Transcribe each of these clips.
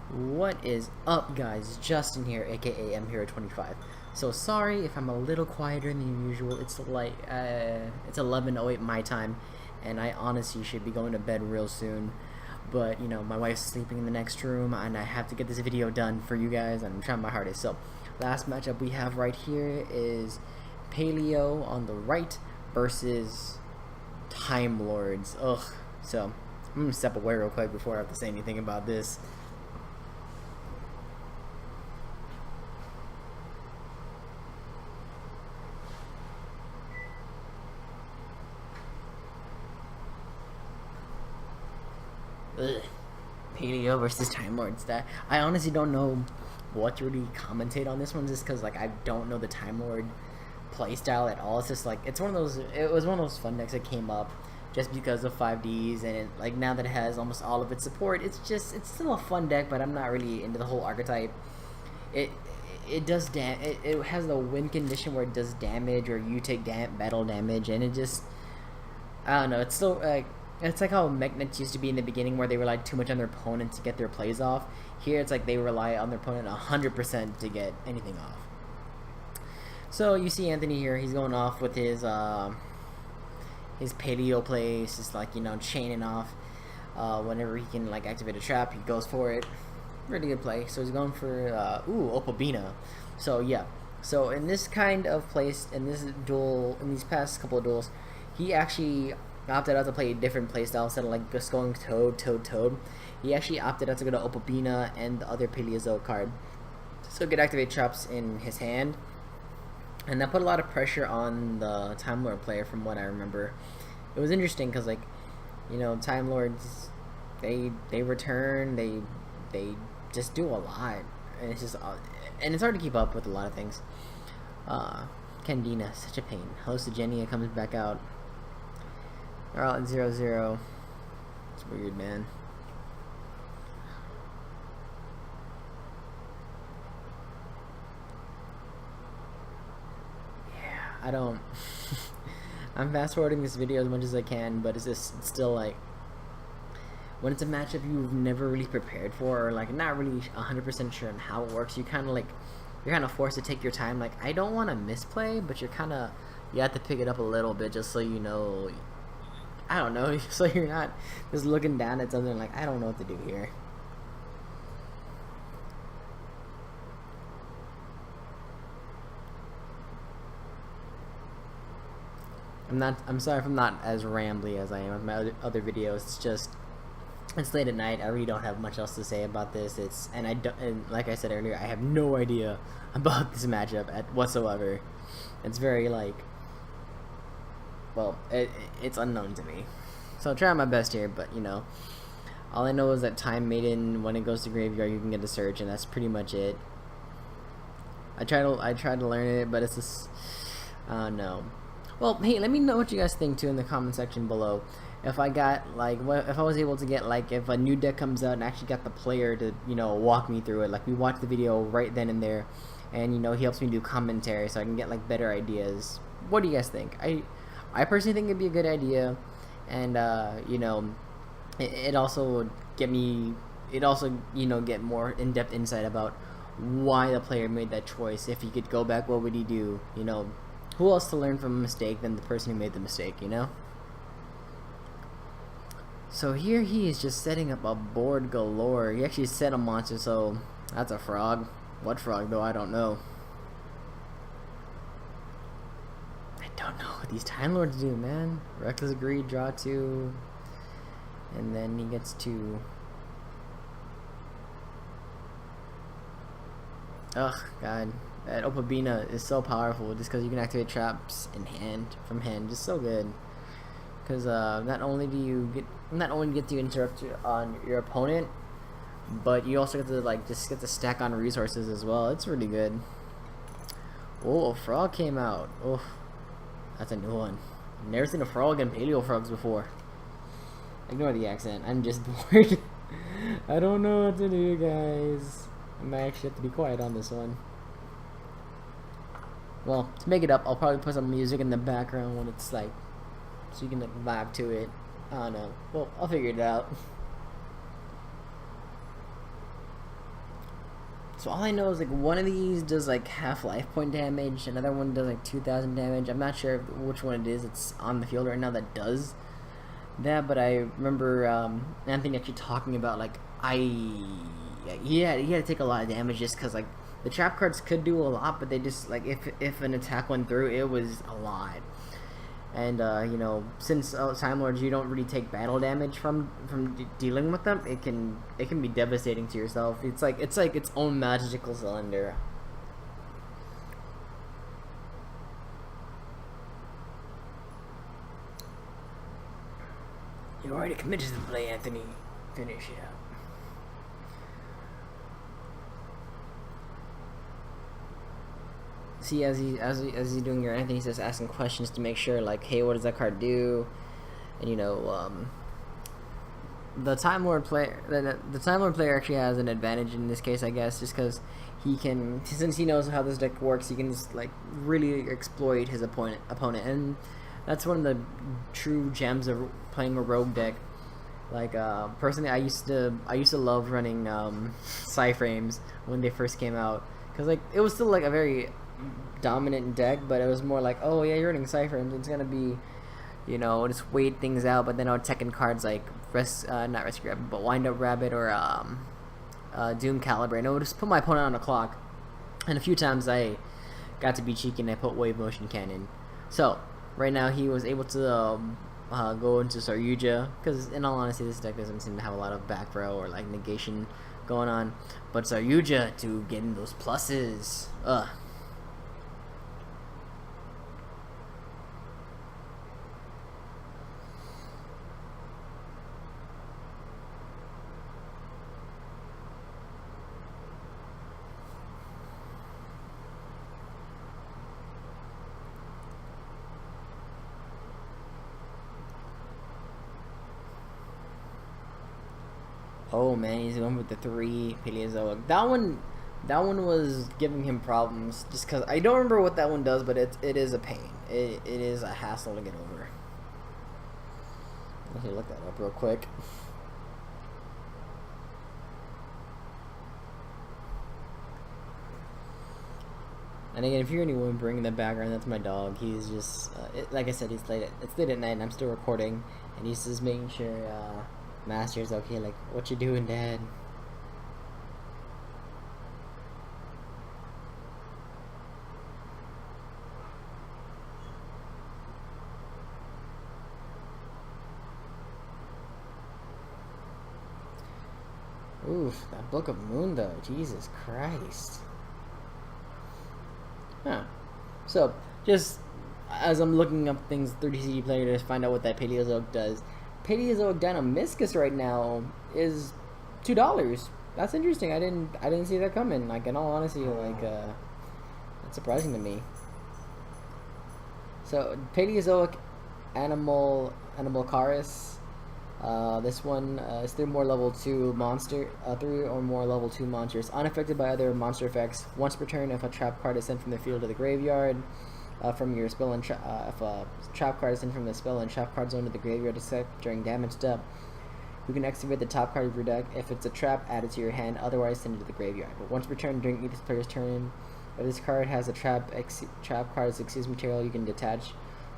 What is up, guys? Justin here, aka M Hero 25. So sorry if I'm a little quieter than usual. It's like it's 11:08 my time, and I honestly should be going to bed real soon. But you know, my wife's sleeping in the next room, and I have to get this video done for you guys. And I'm trying my hardest. So, last matchup we have right here is Paleo on the right versus Timelords. Ugh. So I'm gonna step away real quick before I have to say anything about this. Ugh. Paleo versus Time Lords. That I honestly don't know what to really commentate on this one, just because like I don't know the Time Lord playstyle at all. It's just like it's one of those. It was one of those fun decks that came up just because of 5Ds, and like now that it has almost all of its support, it's still a fun deck. But I'm not really into the whole archetype. It it has the win condition where it does damage, or you take battle damage, and it just I don't know. It's still like it's like how Magnets used to be in the beginning, where they relied too much on their opponent to get their plays off. Here, it's like they rely on their opponent 100% to get anything off. So you see Anthony here. He's going off with his Paleo plays, just like chaining off. Whenever he can like activate a trap, he goes for it. Really good play. So he's going for Opalbina. So yeah. So in this kind of place, in this duel, in these past couple of duels, he actually opted out to play a different playstyle instead of like just going Toad. He actually opted out to go to Opalbina and the other Paleozoic card, so he could activate traps in his hand, and that put a lot of pressure on the Time Lord player. From what I remember, it was interesting because Time Lords, they return, they just do a lot, and it's just and it's hard to keep up with a lot of things. Candina, such a pain. Hallucigenia comes back out. They're all at 0-0. It's weird, man. Yeah, I don't. I'm fast forwarding this video as much as I can, but it's still like when it's a matchup you've never really prepared for, or like not really 100% sure on how it works. You're kind of forced to take your time. Like, I don't want to misplay, but you have to pick it up a little bit just so you know. I don't know, so you're not just looking down at something like, I don't know what to do here. I'm sorry if I'm not as rambly as I am with my other videos. It's late at night. I really don't have much else to say about this. And like I said earlier, I have no idea about this matchup whatsoever. It's very like, well, it's unknown to me. So I'll try my best here, but all I know is that Time Maiden, when it goes to graveyard, you can get a search, and that's pretty much it. I tried to learn it, but it's just, I don't know. Well, hey, let me know what you guys think too in the comment section below. If I got like, if I was able to get like, if a new deck comes out and actually got the player to walk me through it, like we watch the video right then and there, and he helps me do commentary so I can get like better ideas. What do you guys think? I personally think it'd be a good idea, and it also would get me. It also get more in-depth insight about why the player made that choice. If he could go back, what would he do? Who else to learn from a mistake than the person who made the mistake? So here he is just setting up a board galore. He actually set a monster, so that's a frog. What frog though? I don't know. Don't know what these Time Lords do, man. Reckless Greed, draw 2, and then he gets to. Ugh, God, that Opalbina is so powerful just because you can activate traps from hand, just so good. Because not only get to interrupt on your opponent, but you also get to just get to stack on resources as well. It's really good. Oh, a frog came out. Oh. That's a new one. I've never seen a frog and paleo frogs before. Ignore the accent. I'm just bored. I don't know what to do, guys. I might actually have to be quiet on this one. Well, to make it up, I'll probably put some music in the background when it's like, so you can like vibe to it. I don't know. Well, I'll figure it out. So all I know is like one of these does like half life point damage, another one does like 2,000 damage. I'm not sure which one it is. It's on the field right now that does that, but I remember Anthony actually talking about like he had to take a lot of damage just because like the trap cards could do a lot, but they just like if an attack went through, it was a lot. And you know, since Timelords, you don't really take battle damage from dealing with them. It can be devastating to yourself. It's like its own magical cylinder. You already committed to the play, Anthony. Finish it out. See, as he's doing your Anthony, he's just asking questions to make sure, like, hey, what does that card do? And you know, the Time Lord player, the Time Lord player actually has an advantage in this case, I guess, just because he can, since he knows how this deck works, he can just like really exploit his opponent, and that's one of the true gems of playing a rogue deck. Like personally, I used to love running Psyframes when they first came out, because like it was still like a very dominant deck, but it was more like, oh yeah, you're running Psyframes, it's gonna be, you know, just wait things out. But then I would check in cards like not Rescue Rabbit, but Wind Up Rabbit or Doom Caliber, and I would just put my opponent on the clock. And a few times I got to be cheeky and I put Wave Motion Cannon. So right now he was able to go into Saryuja, because in all honesty this deck doesn't seem to have a lot of back row or like negation going on, but Saryuja to get in those pluses. Oh man, he's going with the 3 Paleozoic. That one was giving him problems, just because I don't remember what that one does, but it is a pain. It is a hassle to get over. Let me look that up real quick. And again, if you're anyone bringing the background, that's my dog. He's just like I said, it's late at night, and I'm still recording, and he's just making sure Master's okay. Like, what you doing, Dad? Oof, that Book of Moon though, Jesus Christ. Huh. So, just as I'm looking up things 30CD player to find out what that Paleozoic does. Paleozoic Dynamiscus right now is $2. That's interesting. I didn't see that coming. Like, in all honesty, like that's surprising to me. So Paleozoic Animal Chorus. This one is 3 more level 2 monster, 3 or more level 2 monsters, unaffected by other monster effects. Once per turn, if a trap card is sent from the field to the graveyard, from your spell and if a trap card is sent from the spell and trap card zone to the graveyard except during damage step, you can activate the top card of your deck. If it's a trap, add it to your hand. Otherwise, send it to the graveyard. But once per turn during each player's turn, if this card has a trap card as excuse material, you can detach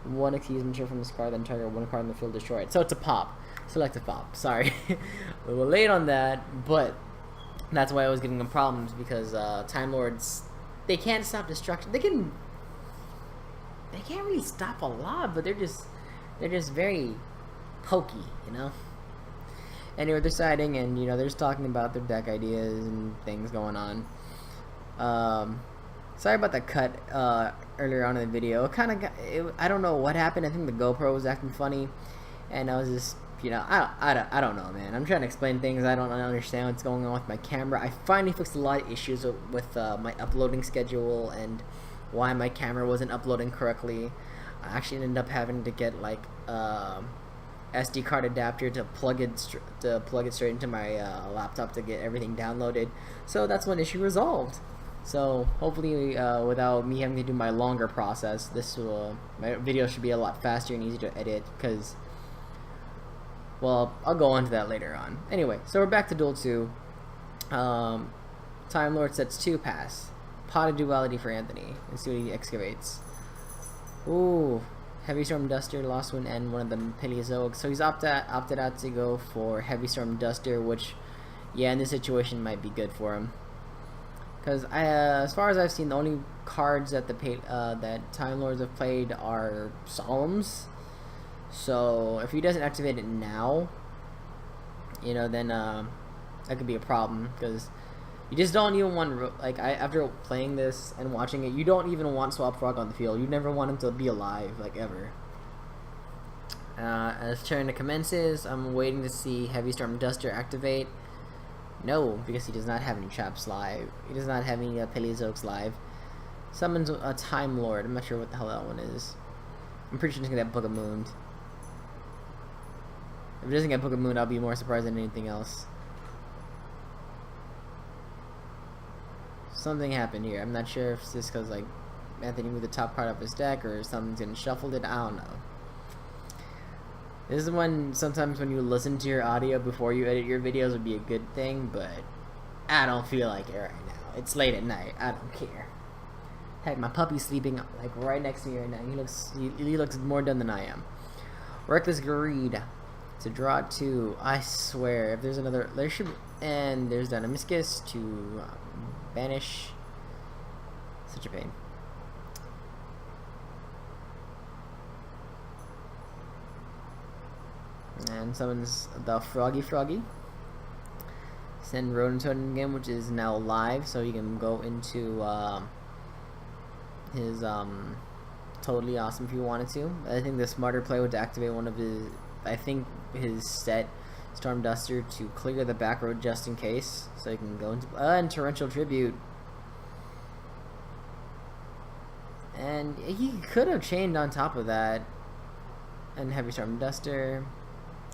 one excuse material from this card, then target one card in the field, destroy it. So it's a pop. Select a pop. Sorry, a little late on that, but that's why I was getting them problems, because Time Lords, they can't stop destruction. They can't really stop a lot, but they're just very pokey, you know. Anyway, they're siding, and you know, they're just talking about their deck ideas and things going on. Sorry about the cut earlier on in the video. I don't know what happened. I think the GoPro was acting funny, and I was just, you know, I don't know, man. I'm trying to explain things. I don't understand what's going on with my camera. I finally fixed a lot of issues with my uploading schedule and why my camera wasn't uploading correctly. I actually ended up having to get like SD card adapter to plug it straight into my laptop to get everything downloaded. So that's one issue resolved. So hopefully, without me having to do my longer process, my video should be a lot faster and easier to edit. Because, well, I'll go on to that later on. Anyway, so we're back to Duel 2. Time Lord sets 2, pass. Pot of Duality for Anthony. Let's see what he excavates. Ooh. Heavy Storm Duster, Lost Wind, and one of the Paleozoic. So he's opted out to go for Heavy Storm Duster, which, yeah, in this situation might be good for him. Because as far as I've seen, the only cards that that Time Lords have played are Solemns. So if he doesn't activate it now, you know, then that could be a problem, because you just don't even want, like, after playing this and watching it, you don't even want Swap Frog on the field. You never want him to be alive, like, ever. As turn commences, I'm waiting to see Heavy Storm Duster activate. No, because he does not have any traps live. He does not have any Paleozoics live. Summons a Time Lord. I'm not sure what the hell that one is. I'm pretty sure it's gonna get Book of Moon. If it doesn't get Book of Moon, I'll be more surprised than anything else. Something happened here. I'm not sure if it's just because, like, Anthony moved the top card of his deck or something's getting shuffled it. I don't know. This is when sometimes when you listen to your audio before you edit your videos would be a good thing, but I don't feel like it right now. It's late at night. I don't care. Heck, my puppy's sleeping like right next to me right now. He looks more done than I am. Reckless Greed to draw 2. I swear, if there's another, there should, and there's Dynamiscus to banish. Such a pain. And summons the Froggy. Send Rodent Totem again, which is now live, so he can go into his Totally Awesome if you wanted to. I think the smarter play would activate one of his, I think his set Storm Duster to clear the back road just in case, so he can go into and Torrential Tribute. And he could have chained on top of that, and Heavy Storm Duster.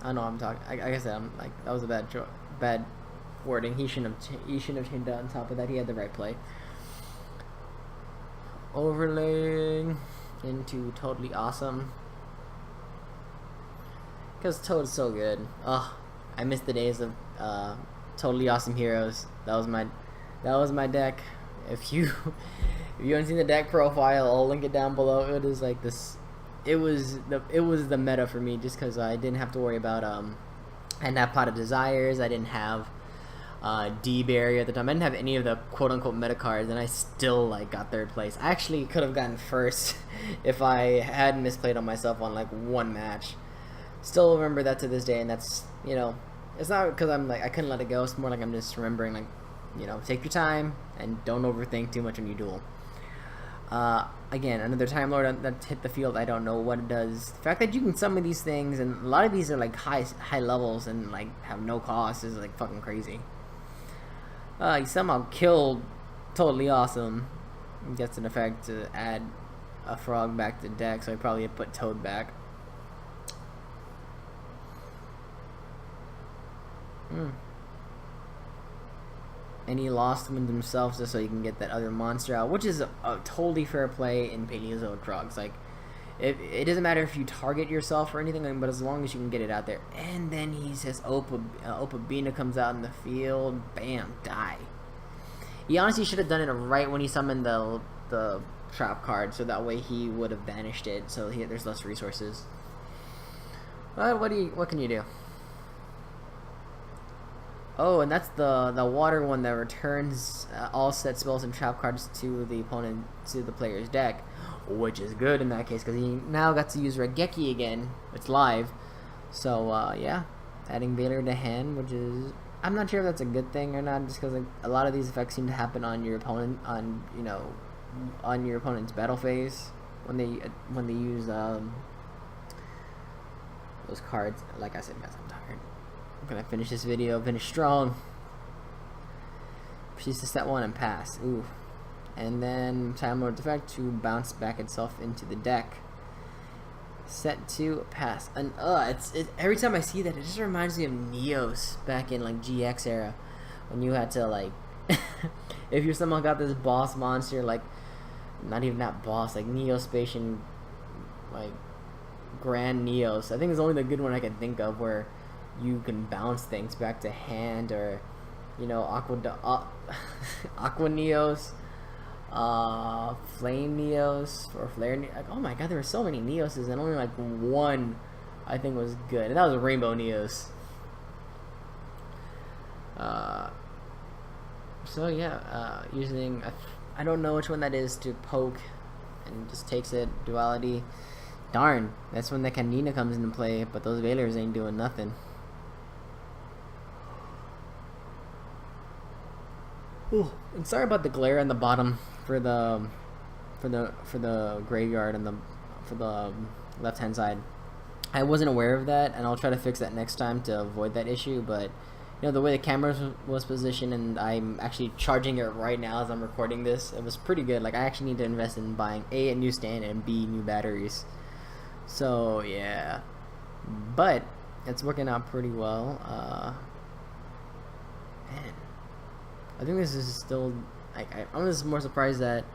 I know I'm talking. Like I said, I'm like, that was a bad wording. He shouldn't have chained on top of that. He had the right play. Overlaying into Totally Awesome, because Toad's so good. Oh, I miss the days of Totally Awesome Heroes. That was my deck. If you haven't seen the deck profile, I'll link it down below. It is like this. It was the meta for me, just because I didn't have to worry about I didn't have Pot of Desires. I didn't have D Barrier at the time. I didn't have any of the quote unquote meta cards, and I still like got 3rd place. I actually could have gotten 1st if I hadn't misplayed on myself on like one match. Still remember that to this day, and that's, you know, it's not because I'm like I couldn't let it go. It's more like I'm just remembering, like, you know, take your time and don't overthink too much when you duel. Again, another Time Lord that hit the field. I don't know what it does. The fact that you can summon these things, and a lot of these are like high levels and like have no cost, is like fucking crazy. He somehow killed Totally Awesome. Gets an effect to add a frog back to deck, so I probably put Toad back. And he lost them themselves just so you can get that other monster out, which is a totally fair play in Paleozoic frogs. Like, it doesn't matter if you target yourself or anything, but as long as you can get it out there. And then he says Opabina comes out in the field, bam, die. He honestly should have done it right when he summoned the trap card, so that way he would have banished it, so there's less resources. But what can you do? Oh, and that's the water one that returns all set spells and trap cards to the player's deck, which is good in that case because he now got to use Regeki again. It's live, so yeah, adding Baylor to hand, which is, I'm not sure if that's a good thing or not, just because like, a lot of these effects seem to happen on your opponent on your opponent's battle phase when they use those cards. Like I said, guys, I'm tired. I'm gonna finish this video, finish strong. Proceeds to set 1 and pass. Ooh. And then Timelord effect to bounce back itself into the deck. Set 2, pass. And every time I see that, it just reminds me of Neos back in like GX era, when you had to like, if you somehow got this boss monster, like not even that boss, like Neospatian, like Grand Neos. I think it's only the good one I can think of where you can bounce things back to hand, or you know, Aqua Neos, Flame Neos, or Flare Neos. Like, oh my god, there were so many Neoses, and only like one I think was good, and that was a Rainbow Neos. So yeah, using I don't know which one that is to poke, and just takes it. Duality. Darn, that's when that Canina comes into play, but those Veilers ain't doing nothing. Ooh, and sorry about the glare on the bottom for the graveyard and for the left hand side. I wasn't aware of that, and I'll try to fix that next time to avoid that issue. But you know, the way the camera was positioned, and I'm actually charging it right now as I'm recording this, it was pretty good. Like, I actually need to invest in buying a new stand and B, new batteries. So yeah, but it's working out pretty well. Man, I think this is still, like, I'm just more surprised that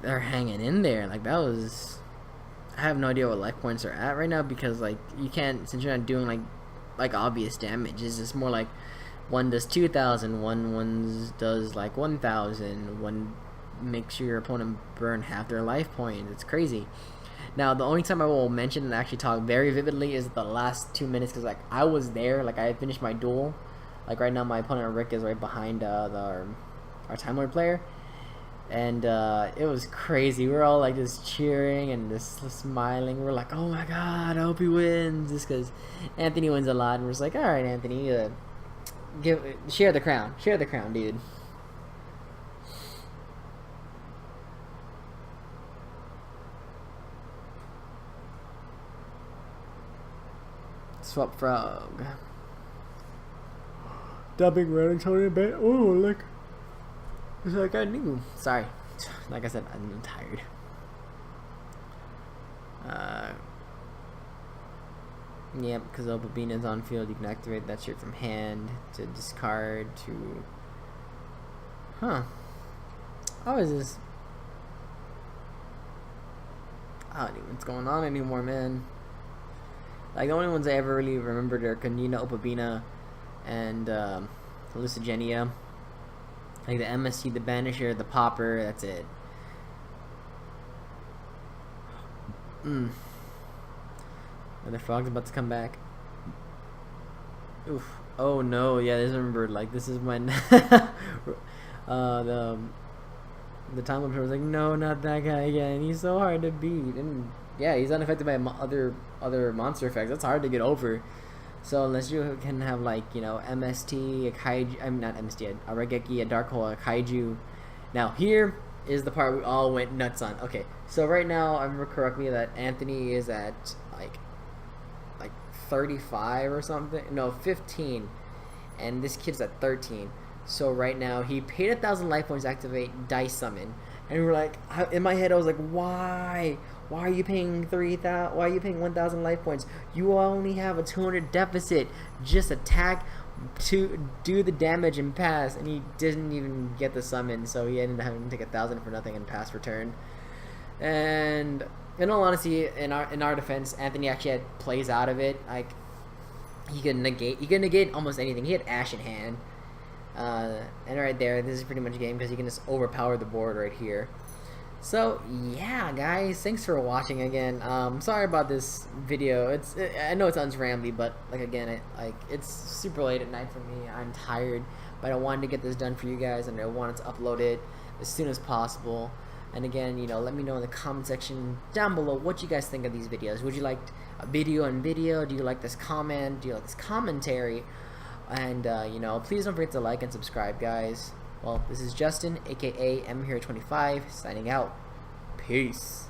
they're hanging in there. Like, that was, I have no idea what life points are at right now, because like, you can't, since you're not doing like obvious damage. It's just more like one does 2,000, one does like 1,000, one makes your opponent burn half their life points. It's crazy. Now, the only time I will mention and actually talk very vividly is the last 2 minutes, because like, I was there. Like, I finished my duel. Like, right now my opponent Rick is right behind our Timelord player, and it was crazy. We were all like just cheering and just smiling. We're like, oh my god, I hope he wins, just because Anthony wins a lot. And we're just like, all right, Anthony, share the crown, dude. Swap frog. Dumping red Tony bit. Oh, look. It's like I knew. Sorry. Like I said, I'm tired. Yeah, because Opabina's on field, you can activate that shit from hand to discard to. Huh. How is this? I don't know what's going on anymore, man. Like, the only ones I ever really remembered are Canina, Opabina, and Lucigenia. Like the MSC, the Banisher, the Popper, that's it. The frog's about to come back. Oof. Oh no, yeah, this remembered, like, this is when the Time Lord was like, no, not that guy again. He's so hard to beat. And yeah, he's unaffected by other monster effects. That's hard to get over. So unless you can have, like, you know, MST, a Kaiju, I'm not MST, a Regeki, a Dark Hole, a Kaiju. Now here is the part we all went nuts on. Okay, so right now I remember correctly that Anthony is at like 35 or something. No, 15, and this kid's at 13. So right now he paid 1,000 life points to activate Dice Summon, and we were like, in my head I was like, why? Why are you paying 3,000? Why are you paying 1,000 life points? You only have a 200 deficit. Just attack to do the damage and pass. And he didn't even get the summon, so he ended up having to take 1,000 for nothing and pass return. And in all honesty, in our defense, Anthony actually plays out of it. Like, he could negate almost anything. He had Ash in hand, and right there, this is pretty much a game because he can just overpower the board right here. So yeah, guys, thanks for watching again. Sorry about this video. I know it sounds rambly, but like, again, it's super late at night for me. I'm tired, but I wanted to get this done for you guys, and I wanted to upload it as soon as possible. And again, you know, let me know in the comment section down below what you guys think of these videos. Would you like a video on video? Do you like this comment? Do you like this commentary? And you know, please don't forget to like and subscribe, guys. Well, this is Justin, aka M Here 25, signing out. Peace.